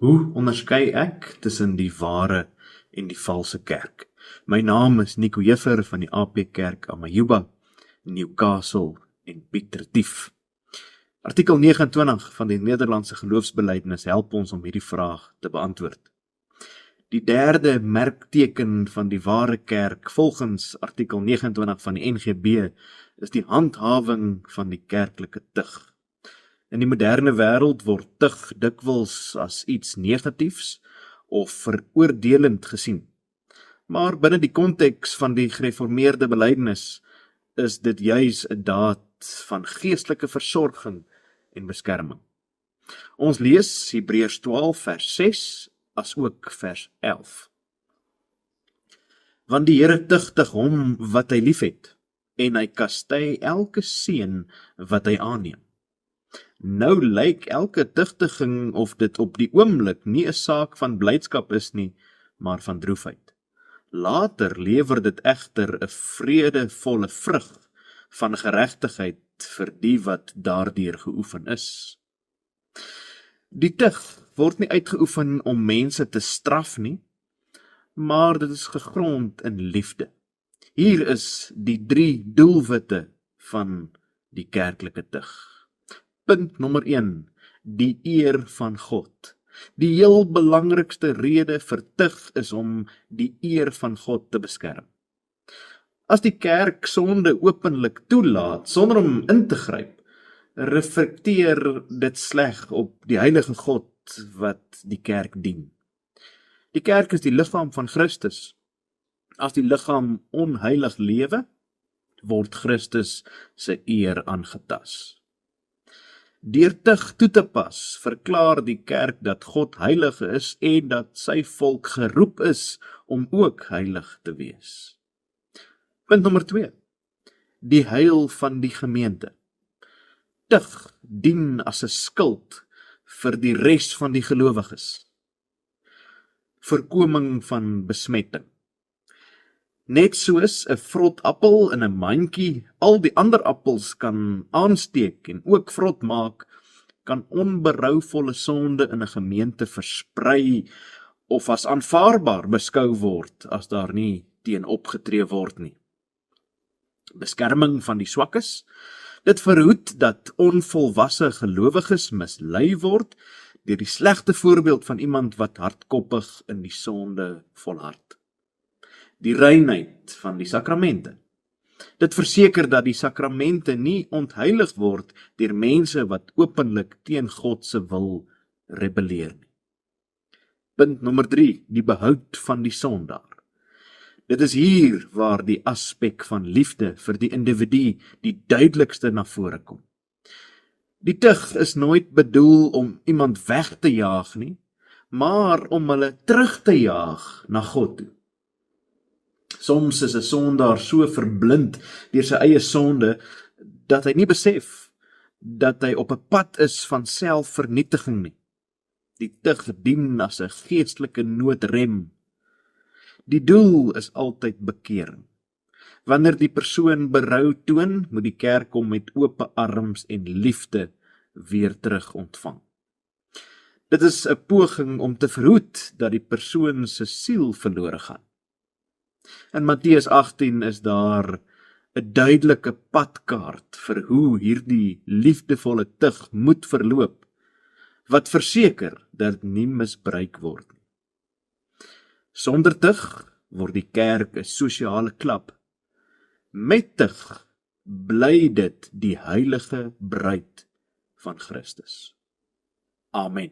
Hoe onderskei ek tussen die ware en die valse kerk? My naam is Nico Juffer van die AP Kerk Amajuba, Newcastle en Piet Retief. Artikel 29 van die Nederlandse geloofsbelijdenis help ons om hierdie vraag te beantwoord. Die derde merkteken van die ware kerk volgens artikel 29 van die NGB is die handhawing van die kerklike tug. In die moderne wêreld word tug dikwels as iets negatiefs of veroordelend gesien. Maar binne die konteks van die gereformeerde belydenis is dit juis 'n daad van geestelike versorging en beskerming. Ons lees Hebreërs 12 vers 6 as ook vers 11. Want die Here tugtig hom wat hy liefhet, en hy kastei elke seun wat hy aanneem. Nou lyk elke tugtiging of dit op die oomblik nie 'n saak van blydskap is nie, maar van droefheid. Later lewer dit egter 'n vredevolle vrug van geregtigheid vir die wat daardeur geoefen is. Die tug word nie uitgeoefen om mense te straf nie, maar dit is gegrond in liefde. Hier is die 3 doelwitte van die kerklike tug. Punt nommer 1, die eer van God. Die heel belangrikste rede vir tug is om die eer van God te beskerm. As die kerk sonde openlik toelaat sonder om in te gryp, reflekteer dit sleg op die heilige God wat die kerk dien. Die kerk is die liggaam van Christus. As die liggaam onheilig lewe, word Christus se eer aangetas. Deur tug toe te pas, verklaar die kerk dat God heilig is en dat sy volk geroep is om ook heilig te wees. Punt nommer 2. Die heil van die gemeente. Tug dien as 'n skild vir die res van die gelowiges. Voorkoming van besmetting. Net soos 'n vrot appel in 'n mandjie al die ander appels kan aansteek en ook vrot maak, kan onberouvolle sonde in 'n gemeente versprei of as aanvaarbaar beskou word as daar nie teen opgetree word nie. Beskerming van die swakkes. Dit verhoed dat onvolwasse gelowiges mislei word deur die slegte voorbeeld van iemand wat hardkoppig in die sonde volhard. Die reinheid van die sakramente. Dit verseker dat die sakramente nie ontheilig word deur mense wat openlik teen God se wil rebelleer nie. Punt nommer 3, die behoud van die sondaar. Dit is hier waar die aspek van liefde vir die individu die duidelikste na vore kom. Die tug is nooit bedoel om iemand weg te jaag nie, maar om hulle terug te jaag na God toe. Soms is 'n sondaar so verblind deur sy eie sonde, dat hy nie besef dat hy op 'n pad is van selfvernietiging nie. Die tug dien as 'n geestelike noodrem. Die doel is altyd bekering. Wanneer die persoon berou toon, moet die kerk hom met oop arms en liefde weer terug ontvang. Dit is 'n poging om te verhoed dat die persoon se siel verlore gaan. In Matteus 18 is daar 'n duidelike padkaart vir hoe hierdie liefdevolle tug moet verloop, wat verseker dat dit nie misbruik word nie. Sonder tug word die kerk 'n sosiale klap. Met tug bly dit die heilige bruid van Christus. Amen.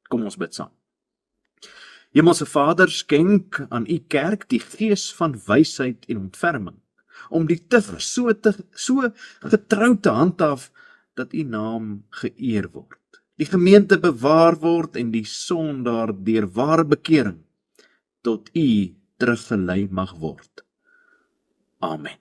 Kom ons bid saam. Hemelse Vader, skenk aan u kerk die gees van wysheid en ontferming, om die tug so getrou te handhaaf, dat u naam geëer word. Die gemeente bewaar word en die sondaar deur ware bekering tot u teruggelei mag word. Amen.